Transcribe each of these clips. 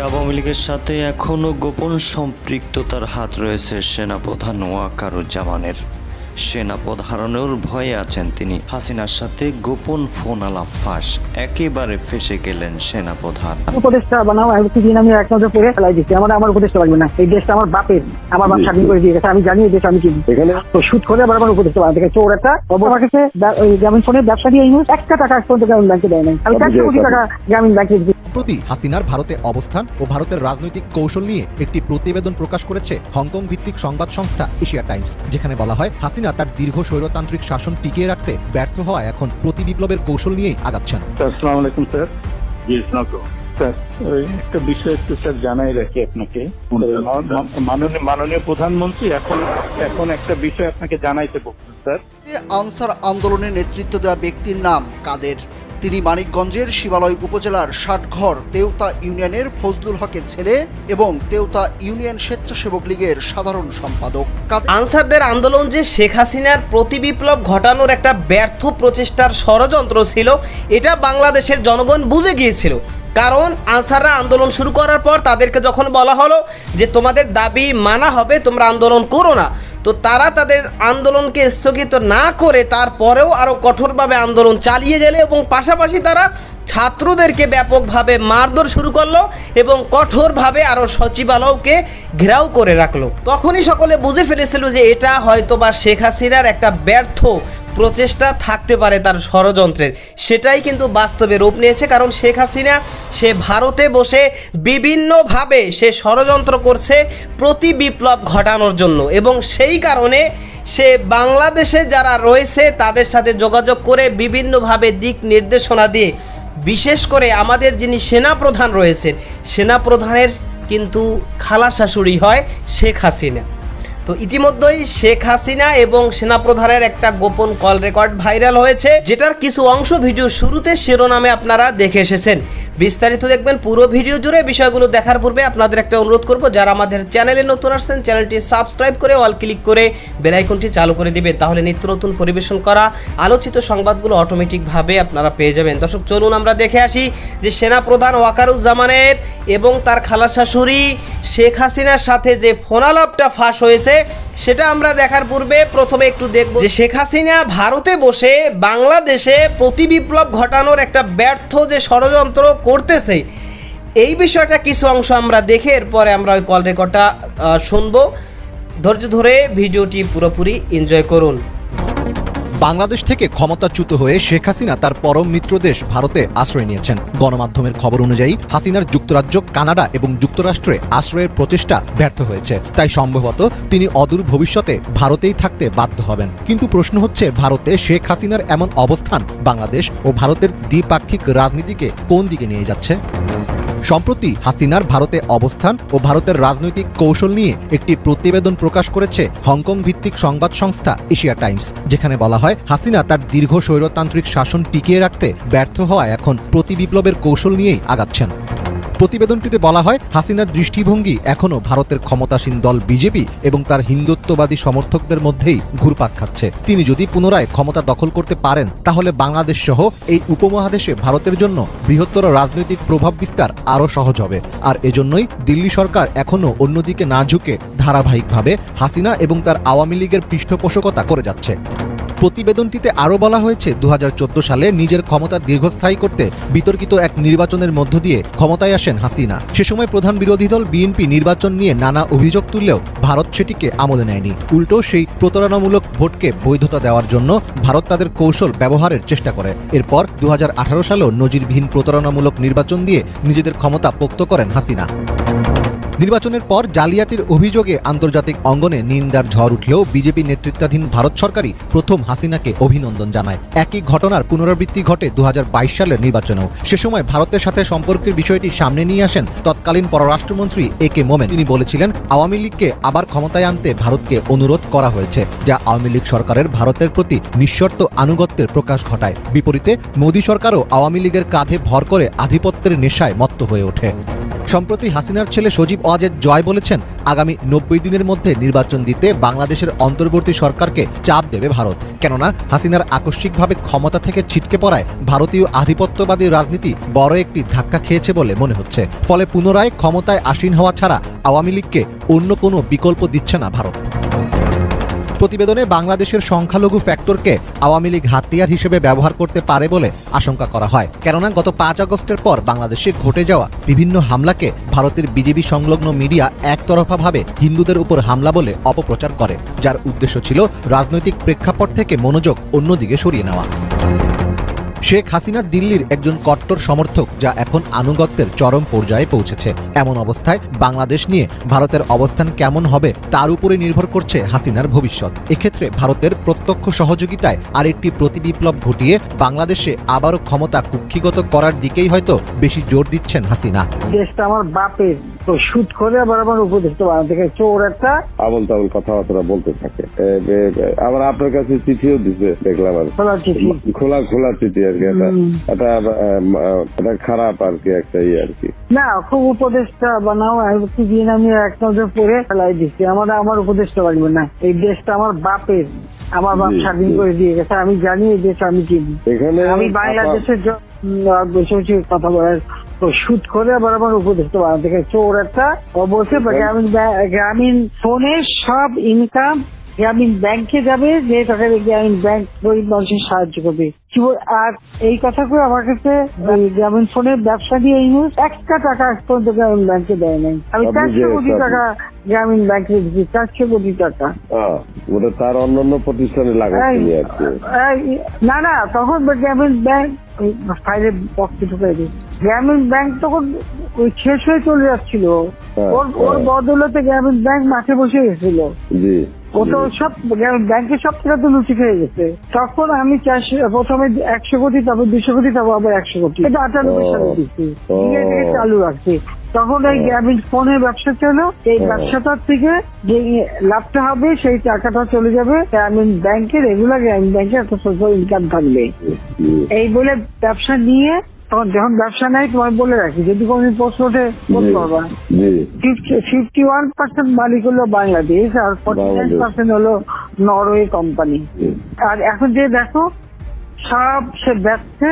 আওয়ামী লীগের সাথে এখনও গোপন সম্পৃক্ততার হাত রয়েছে সেনাপ্রধান ওয়াকারুজ্জামানের। সেনাপ্রধানের ভয়ে আছেন তিনি। হাসিনার সাথে গোপন ফোন আলাপ ফাঁস, একেবারে ফেসে গেলেন সেনাপ্রধান। উপদেষ্টা বানাও কিছুদিন আমি এক নজর পড়ে ফেলাই দিচ্ছি। আমার উপদেষ্টা লাগবে না, এই দেশটা আমার বাপের, আমার বাপ স্বাধীন করে দিয়ে গেছে। আমি জানি এই দেশ আমি কি এখানে তো শুট করে আমার উপদেষ্টা বানাতে গেছে। ওর একটা আমার কাছে গ্রামীণ ফোনের ব্যবসা দিয়ে একটা টাকা পর্যন্ত গ্রামীণ ব্যাংকে দেয় নাই। আমি 100 কোটি টাকা গ্রামীণ ব্যাংকে সম্প্রতি হাসিনার ভারতে অবস্থান ও ভারতের রাজনৈতিক কৌশল নিয়ে একটি প্রতিবেদন প্রকাশ করেছে হংকং ভিত্তিক সংবাদ সংস্থা এশিয়া টাইমস, যেখানে বলা হয় হাসিনা তার দীর্ঘ স্বৈরতান্ত্রিক শাসন টিকিয়ে রাখতে ব্যর্থ হওয়ায় এখন প্রতিবিপ্লবের কৌশল নিয়েই আগাচ্ছেন। আসসালামু আলাইকুম স্যার। জি আসসালামু স্যার, একটা বিষয় একটু স্যার জানাই রাখি আপনাকে। মাননীয় প্রধানমন্ত্রী এখন একটা বিষয় আপনাকে জানাইতে বলছেন স্যার। আনসার আন্দোলনে নেতৃত্ব দেওয়া ব্যক্তির নাম কাদের। তিনি মানিকগঞ্জের শিবালয় উপজেলার ষাটঘর তেওতা ইউনিয়নের ফজলুল হকের ছেলে এবং তেওতা ইউনিয়ন স্বেচ্ছাসেবক লীগের সাধারণ সম্পাদক। আনসারদের আন্দোলন যে শেখ হাসিনার প্রতিবিপ্লব ঘটানোর একটা ব্যর্থ প্রচেষ্টার ষড়যন্ত্র ছিল, এটা বাংলাদেশের জনগণ বুঝে গিয়েছিল। কারণ আনসাররা আন্দোলন শুরু করার পর তাদেরকে যখন বলা হলো যে তোমাদের দাবি মানা হবে, তোমরা আন্দোলন করো না, তো তারা তাদের আন্দোলনকে স্থগিত না করে তারপরেও আরও কঠোরভাবে আন্দোলন চালিয়ে গেলে এবং পাশাপাশি তারা ছাত্রদেরকে ব্যাপকভাবে মারধর শুরু করলো এবং কঠোরভাবে আরও সচিবালয়কে ঘেরাও করে রাখলো। তখনই সকলে বুঝে ফেলেছিল যে এটা হয়তো বা শেখ হাসিনার একটা ব্যর্থ প্রচেষ্টা থাকতে পারে তার ষড়যন্ত্রের। সেটাই কিন্তু বাস্তবে রূপ নিয়েছে, কারণ শেখ হাসিনা সে ভারতে বসে বিভিন্নভাবে সে ষড়যন্ত্র করছে প্রতি বিপ্লব ঘটানোর জন্য, এবং সেই কারণে সে বাংলাদেশে যারা রয়েছে তাদের সাথে যোগাযোগ করে বিভিন্নভাবে দিক নির্দেশনা দিয়ে, বিশেষ করে আমাদের যিনি সেনাপ্রধান রয়েছেন, সেনাপ্রধানের কিন্তু খালা শাশুড়ি হয় শেখ হাসিনা। তো ইতিমধ্যেই শেখ হাসিনা এবং সেনাপ্রধানের একটা গোপন কল রেকর্ড ভাইরাল হয়েছে, যেটার কিছু অংশ ভিডিও শুরুতে শিরোনামে আপনারা দেখে এসেছেন। বিস্তারিত দেখবেন পুরো ভিডিও জুড়ে। বিষয়গুলো দেখার পূর্বে আপনাদের একটা অনুরোধ করব, যারা আমাদের চ্যানেলে নতুন আসছেন চ্যানেলটি সাবস্ক্রাইব করে অল ক্লিক করে বেল আইকনটি চালু করে দিবেন, তাহলে নিত্য নতুন পরিবেশন করা আলোচিত সংবাদগুলো অটোমেটিকভাবে আপনারা পেয়ে যাবেন। দর্শক চলুন আমরা দেখে আসি যে সেনাপ্রধান ওয়াকারুজ্জামানের এবং তার খালা শাশুড়ি শেখ হাসিনার সাথে যে ফোনালাপটা ফাঁস হয়েছে সেটা আমরা দেখার পূর্বে প্রথমে একটু দেখব যে শেখ হাসিনা ভারতে বসে বাংলাদেশে প্রতিবিপ্লব ঘটানোর একটা ব্যর্থ যে ষড়যন্ত্র করতেছে, এই বিষয়টা কিছু অংশ আমরা দেখে এরপরে আমরা ওই কল রেকর্ডটা শুনবো। ধৈর্য ধরে ভিডিওটি পুরোপুরি এনজয় করুন। বাংলাদেশ থেকে ক্ষমতাচ্যুত হয়ে শেখ হাসিনা তার পরম মিত্র দেশ ভারতে আশ্রয় নিয়েছেন। গণমাধ্যমের খবর অনুযায়ী হাসিনার যুক্তরাজ্য, কানাডা এবং যুক্তরাষ্ট্রে আশ্রয়ের প্রচেষ্টা ব্যর্থ হয়েছে, তাই সম্ভবত তিনি অদূর ভবিষ্যতে ভারতেই থাকতে বাধ্য হবেন। কিন্তু প্রশ্ন হচ্ছে, ভারতে শেখ হাসিনার এমন অবস্থান বাংলাদেশ ও ভারতের দ্বিপাক্ষিক রাজনীতিকে কোন দিকে নিয়ে যাচ্ছে? সম্প্রতি হাসিনার ভারতে অবস্থান ও ভারতের রাজনৈতিক কৌশল নিয়ে একটি প্রতিবেদন প্রকাশ করেছে হংকং ভিত্তিক সংবাদ সংস্থা এশিয়া টাইমস, যেখানে বলা হয় হাসিনা তার দীর্ঘ স্বৈরতান্ত্রিক শাসন টিকিয়ে রাখতে ব্যর্থ হওয়ায় এখন প্রতিবিপ্লবের কৌশল নিয়েই আগাচ্ছেন। প্রতিবেদনটিতে বলা হয় হাসিনার দৃষ্টিভঙ্গি এখনও ভারতের ক্ষমতাসীন দল বিজেপি এবং তার হিন্দুত্ববাদী সমর্থকদের মধ্যেই ঘুরপাক খাচ্ছে। তিনি যদি পুনরায় ক্ষমতা দখল করতে পারেন, তাহলে বাংলাদেশ সহ এই উপমহাদেশে ভারতের জন্য বৃহত্তর রাজনৈতিক প্রভাব বিস্তার আরও সহজ হবে। আর এজন্যই দিল্লি সরকার এখনও অন্যদিকে না ঝুঁকে ধারাবাহিকভাবে হাসিনা এবং তার আওয়ামী লীগের পৃষ্ঠপোষকতা করে যাচ্ছে। প্রতিবেদনটিতে আরও বলা হয়েছে 2014 সালে নিজের ক্ষমতা দীর্ঘস্থায়ী করতে বিতর্কিত এক নির্বাচনের মধ্য দিয়ে ক্ষমতায় আসেন হাসিনা। সে সময় প্রধান বিরোধী দল বিএনপি নির্বাচন নিয়ে নানা অভিযোগ তুললেও ভারত সেটিকে আমলে নেয়নি। উল্টো সেই প্রতারণামূলক ভোটকে বৈধতা দেওয়ার জন্য ভারত তাদের কৌশল ব্যবহারের চেষ্টা করে। এরপর 2018 সালেও নজিরবিহীন প্রতারণামূলক নির্বাচন দিয়ে নিজেদের ক্ষমতা পোক্ত করেন হাসিনা। নির্বাচনের পর জালিয়াতির অভিযোগে আন্তর্জাতিক অঙ্গনে নিন্দার ঝড় উঠলেও বিজেপি নেতৃত্বাধীন ভারত সরকারই প্রথম হাসিনাকে অভিনন্দন জানায়। একই ঘটনার পুনরাবৃত্তি ঘটে 2022 সালের নির্বাচনেও। সে সময় ভারতের সাথে সম্পর্কের বিষয়টি সামনে নিয়ে আসেন তৎকালীন পররাষ্ট্রমন্ত্রী এ.কে. মোমেন। তিনি বলেছিলেন, আওয়ামী লীগকে আবার ক্ষমতায় আনতে ভারতকে অনুরোধ করা হয়েছে, যা আওয়ামী লীগ সরকারের ভারতের প্রতি নিঃশর্ত আনুগত্যের প্রকাশ ঘটায়। বিপরীতে মোদী সরকারও আওয়ামী লীগের কাঁধে ভর করে আধিপত্যের নেশায় মত্ত হয়ে ওঠে। সম্প্রতি হাসিনার ছেলে সজীব ওয়াজেদ জয় বলেছেন, আগামী 90 দিনের মধ্যে নির্বাচন দিতে বাংলাদেশের অন্তর্বর্তী সরকারকে চাপ দেবে ভারত। কেননা হাসিনার আকস্মিকভাবে ক্ষমতা থেকে ছিটকে পড়ায় ভারতীয় আধিপত্যবাদী রাজনীতি বড় একটি ধাক্কা খেয়েছে বলে মনে হচ্ছে। ফলে পুনরায় ক্ষমতায় আসীন হওয়া ছাড়া আওয়ামী লীগকে অন্য কোনো বিকল্প দিচ্ছে না ভারত। প্রতিবেদনে বাংলাদেশের সংখ্যালঘু ফ্যাক্টরকে আওয়ামী লীগ হাতিয়ার হিসেবে ব্যবহার করতে পারে বলে আশঙ্কা করা হয়। কেননা গত 5 আগস্টের পর বাংলাদেশে ঘটে যাওয়া বিভিন্ন হামলাকে ভারতের বিজেপি সংলগ্ন মিডিয়া একতরফাভাবে হিন্দুদের উপর হামলা বলে অপপ্রচার করে, যার উদ্দেশ্য ছিল রাজনৈতিক প্রেক্ষাপট থেকে মনোযোগ অন্যদিকে সরিয়ে নেওয়া। শেখ হাসিনা দিল্লির একজন কট্টর সমর্থক, যা এখন আনুগত্যের চরম পর্যায়ে পৌঁছেছে। এমন অবস্থায় বাংলাদেশ নিয়ে ভারতের অবস্থান কেমন হবে তার উপরে নির্ভর করছে হাসিনার ভবিষ্যৎ। এক্ষেত্রে ভারতের প্রত্যক্ষ সহযোগিতায় আরেকটি প্রতিবিপ্লব ঘটিয়ে বাংলাদেশে আবারও ক্ষমতা কুক্ষিগত করার দিকেই হয়তো বেশি জোর দিচ্ছেন হাসিনা। দেশটা আমার বাপের, তো শুট করে আবার আমার উপদেষ্টা বানাতে থেকে চোর একটা আবল তাবল কথাবার্তা বলতে থাকে। আবার আপনার কাছে চিঠিও দিতে দেখলাম, আর খোলা চিঠি, খোলা চিঠি আর কি। এটা খারাপ আর কি, একটা ইয়ে আর কি। না, খুব উপদেষ্টা বানাও দিন আমি এক নজর পরে ফেলাই দিচ্ছি। আমার উপদেষ্টা লাগবে না। এই দেশটা আমার বাপের, আমার বাপ স্বাধীন করে দিয়ে গেছে। আমি জানি এই দেশ আমি চিনি। আমি বাংলাদেশের বেশি বেশি কথা বলার তো শুট করে আবার আমার উপদেষ্টা বানাতে থেকে চোর একটা বলছে গ্রামীণ ফোনে সব ইনকাম গ্রামীণ ব্যাংকে যাবে, যে টাকা গ্রামীণ ব্যাংক গরিব মানুষের সাহায্য করবে। আর এই কথা করে আমার কাছে গ্রামীণ ফোনের ব্যবসা দিয়ে এই নিউজ একটা টাকা আজ পর্যন্ত গ্রামীণ ব্যাংকে দেয় নাই। আমি 400 কোটি টাকা গ্রামীণ ব্যাংকে দিচ্ছি, 400 কোটি টাকা। ওটা তার অন্যান্য প্রতিষ্ঠানে লাগাচ্ছি আর কি। না, তখন গ্রামীণ ব্যাংক ফাইলে বক্সে ঢুকাই দিই। গ্রামীণ ব্যাংক তখন শেষ হয়ে চলে যাচ্ছিল, ওর বদলতে গ্রামীণ ব্যাংক মাঠে বসে গেছিল। ও তো সব ব্যাংকের সব টাকা তো লুচি খেয়ে গেছে। তখন আমি প্রথমে 100 কোটি, তারপর 200 কোটি, তারপর আবার 100 কোটি, এটা 98 সালে দিচ্ছি, চালু রাখছি। তখন এই গ্রামীণ ফোনের ব্যবসা ছিল। এই ব্যবসাটার থেকে যে লাভটা হবে সেই টাকাটা চলে যাবে গ্রামীণ ব্যাংকে, রেগুলার গ্রামীণ ব্যাংকে একটা সোশ্যাল ইনকাম থাকবে। এই বলে ব্যবসা নিয়ে তখন যখন ব্যবসা নাই, তোমার বলে রাখি, যদি কোনো প্রশ্ন ওঠে বলতে পারবা, 51% মালিক হলো বাংলাদেশ আর 49% হলো নরওয়ে কোম্পানি। আর এখন যে দেখো সব সে ব্যবসা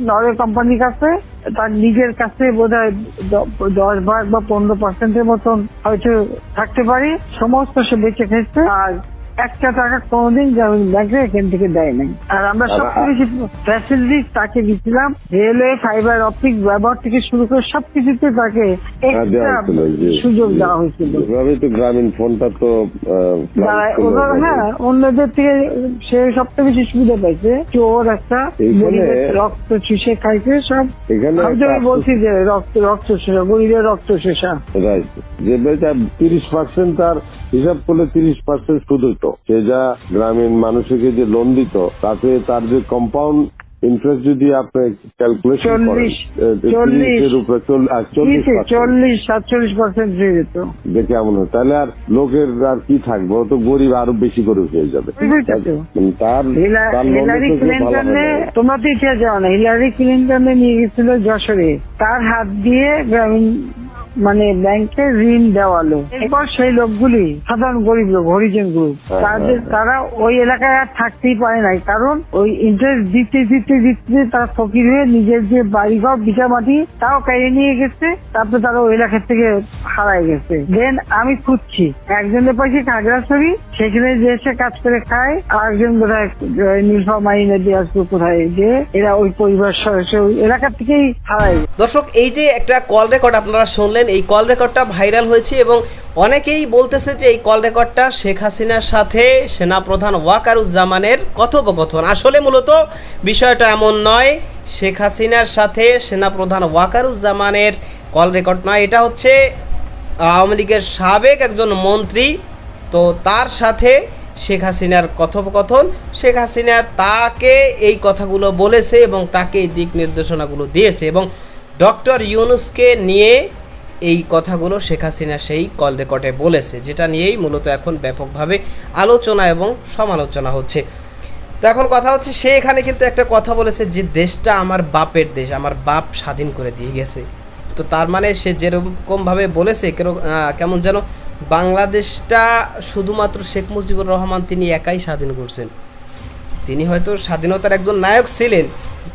নরওয়ে কোম্পানির কাছে, তার নিজের কাছে বোধহয় 10% বা 15% মতন হয়তো থাকতে পারে, সমস্ত সে বেঁচে খেয়েছে। আর একটা টাকা কোনোদিন গ্রামীণ ব্যাংকে এখান থেকে দেয় নাই। আর আমরা সবচেয়ে বেশি ফ্যাসিলিটি তাকে দিচ্ছিলাম, রেলওয়ে, ফাইবার অপটিক ব্যবহার থেকে শুরু করে সবকিছুতে তাকে এক্সট্রা সুযোগ দেওয়া হয়েছিল। গ্রামীণ ফোনটা তো হ্যাঁ, অন্যদের থেকে সে সবচেয়ে বেশি সুবিধা পাইছে। চোর একটা রক্ত চুষে খাইছে সব। আমি বলছি যে রক্ত শোষা, গরিবের রক্ত শোষা। যে 30% তার হিসাব করলে 30% শুধু তো সে যা গ্রামীণ মানুষকে যে লোন দিত, তাতে তার যে কম্পাউন্ড ইন্টারেস্ট যদি আপনি ক্যালকুলেশন করেন 40-47% হয়ে যেত, দেখে এমন হয়, তাহলে আর লোকের আর কি থাকবে, ও তো গরিব আরো বেশি করে হয়ে যাবে। তোমরা তো ইতিহাস জানো না, হিলারি ক্লিন্টনে নিয়ে গেছিল যশোরে, তার হাত দিয়ে গ্রামীণ ব্যাংকে ঋণ দেওয়ালো। এরপর সেই লোকগুলি সাধারণ গরিব লোক, হরিজন গ্রুপ, তারা ওই এলাকায় আর থাকতেই পারে নাই, কারণ ওই ইন্টারেস্ট দিতে তারা ফকির হয়ে নিজের যে বাড়িঘর ভিটা মাটি তাও কেড়ে নিয়ে গেছে। তারপরে তারা ওই এলাকা থেকে হারাই গেছে। দেন আমি খুঁজছি, একজনের পাশে খাগড়াছড়ি, সেখানে যে এসে কাজ করে খায়, আর একজন বোধহয় নীলফামারী দিনাজপুর, কোথায় যে এরা ওই পরিবার সদস্য ওই এলাকা থেকেই হারাই। দর্শক, এই যে একটা কল রেকর্ড আপনারা শুনলেন, এই কল রেকর্ডটা ভাইরাল হয়েছে এবং অনেকেই বলতেছে যে এই কল রেকর্ডটা শেখ হাসিনার সাথে সেনাপ্রধান ওয়াকারুজ্জামানের কথোপকথন। আসলে মূলত বিষয়টা এমন নয়, শেখ হাসিনার সাথে সেনাপ্রধান ওয়াকারুজ্জামানের কল রেকর্ড নয়, এটা হচ্ছে আওয়ামী লীগের সাবেক একজন মন্ত্রী, তো তার সাথে শেখ হাসিনার কথোপকথন। শেখ হাসিনা তাকে এই কথাগুলো বলেছে এবং তাকে এই দিক নির্দেশনাগুলো দিয়েছে এবং ডক্টর ইউনূসকে নিয়ে এই কথাগুলো শেখ হাসিনা সেই কল রেকর্ডে বলেছে, যেটা নিয়েই মূলত এখন ব্যাপকভাবে আলোচনা এবং সমালোচনা হচ্ছে। তো এখন কথা হচ্ছে, সে এখানে কিন্তু একটা কথা বলেছে যে দেশটা আমার বাপের দেশ, আমার বাপ স্বাধীন করে দিয়ে গেছে। তো তো তার মানে সে যেরকমভাবে বলেছে কেমন যেন বাংলাদেশটা শুধুমাত্র শেখ মুজিবুর রহমান তিনি একাই স্বাধীন করছেন। তিনি হয়তো স্বাধীনতার একজন নায়ক ছিলেন,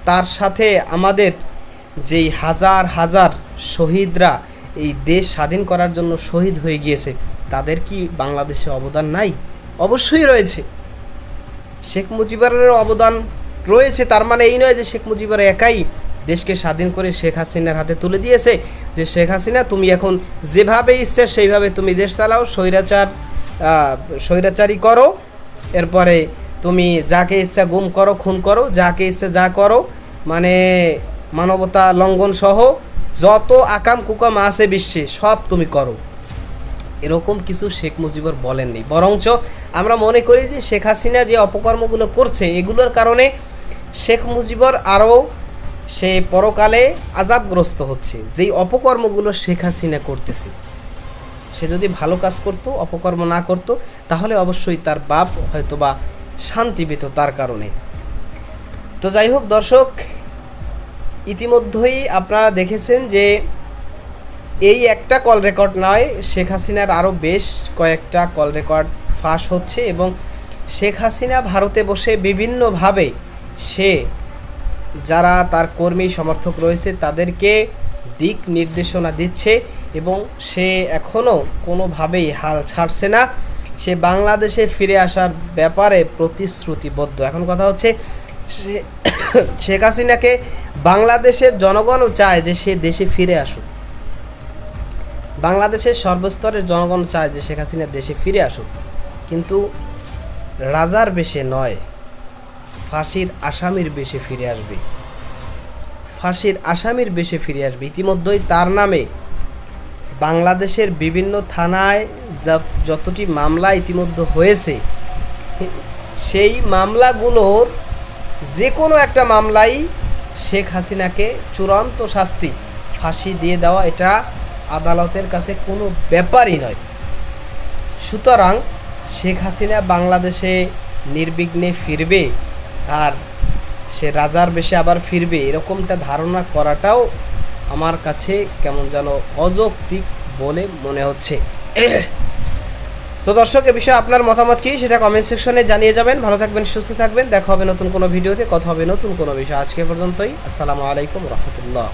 তার সাথে আমাদের যেই হাজার হাজার শহীদরা এই দেশ স্বাধীন করার জন্য শহীদ হয়ে গিয়েছে, তাদের কি বাংলাদেশে অবদান নাই? অবশ্যই রয়েছে। শেখ মুজিবুরের অবদান রয়েছে, তার মানে এই নয় যে শেখ মুজিবুর একাই দেশকে স্বাধীন করে শেখ হাসিনার হাতে তুলে দিয়েছে যে শেখ হাসিনা তুমি এখন যেভাবে ইচ্ছে সেইভাবে তুমি দেশ চালাও, স্বৈরাচারী করো, এরপরে তুমি যাকে ইচ্ছা গুম করো, খুন করো, যাকে ইচ্ছে যা করো, মানে মানবতা লঙ্ঘন সহ যত আকাম কুকাম আছে বিশ্বে সব তুমি করো। এরকম কিছু শেখ মুজিবুর বলেননি, বরঞ্চ আমরা মনে করি যে শেখ হাসিনা যে অপকর্মগুলো করছে এগুলোর কারণে শেখ মুজিবুর আরও সে পরকালে আযাবগ্রস্ত হচ্ছে। যেই অপকর্মগুলো শেখ হাসিনা করতেছে, সে যদি ভালো কাজ করতো, অপকর্ম না করতো, তাহলে অবশ্যই তার বাপ হয়তোবা শান্তি পেত তার কারণে। তো যাই হোক দর্শক, ইতিমধ্যেই আপনারা দেখেছেন যে এই একটা কল রেকর্ড নয়, শেখ হাসিনার আরও বেশ কয়েকটা কল রেকর্ড ফাঁস হচ্ছে এবং শেখ হাসিনা ভারতে বসে বিভিন্নভাবে সে যারা তার কর্মী সমর্থক রয়েছে তাদেরকে দিক নির্দেশনা দিচ্ছে এবং সে এখনও কোনোভাবেই হাল ছাড়ছে না। সে বাংলাদেশে ফিরে আসার ব্যাপারে প্রতিশ্রুতিবদ্ধ। এখন কথা হচ্ছে শেখ হাসিনাকে বাংলাদেশের জনগণও চায় যে সে দেশে ফিরে আসুক, বাংলাদেশের সর্বস্তরের জনগণ চায় যে শেখ হাসিনা দেশে ফিরে আসুক, কিন্তু রাজার বেশে নয়, ফাঁসির আসামির বেশে ফিরে আসবে, ফাঁসির আসামির বেশে ফিরে আসবে। ইতিমধ্যেই তার নামে বাংলাদেশের বিভিন্ন থানায় যতটি মামলা ইতিমধ্যে হয়েছে, সেই মামলাগুলোর যে কোনো একটা মামলাই শেখ হাসিনাকে চূড়ান্ত শাস্তি ফাঁসি দিয়ে দেওয়া, এটা আদালতের কাছে কোনো ব্যাপারই নয়। সুতরাং শেখ হাসিনা বাংলাদেশে নির্বিঘ্নে ফিরবে আর সে রাজার বেশে আবার ফিরবে, এরকমটা ধারণা করাটাও আমার কাছে কেমন যেন অযৌক্তিক বলে মনে হচ্ছে। তো দর্শক, এ বিষয়ে আপনার মতামত কি সেটা কমেন্ট সেকশনে জানিয়ে যাবেন। ভালো থাকবেন, সুস্থ থাকবেন, দেখা হবে নতুন কোনো ভিডিওতে, কথা হবে নতুন কোনো বিষয়। আজকে পর্যন্তই, আসসালামু আলাইকুম রহমতুল্লাহ।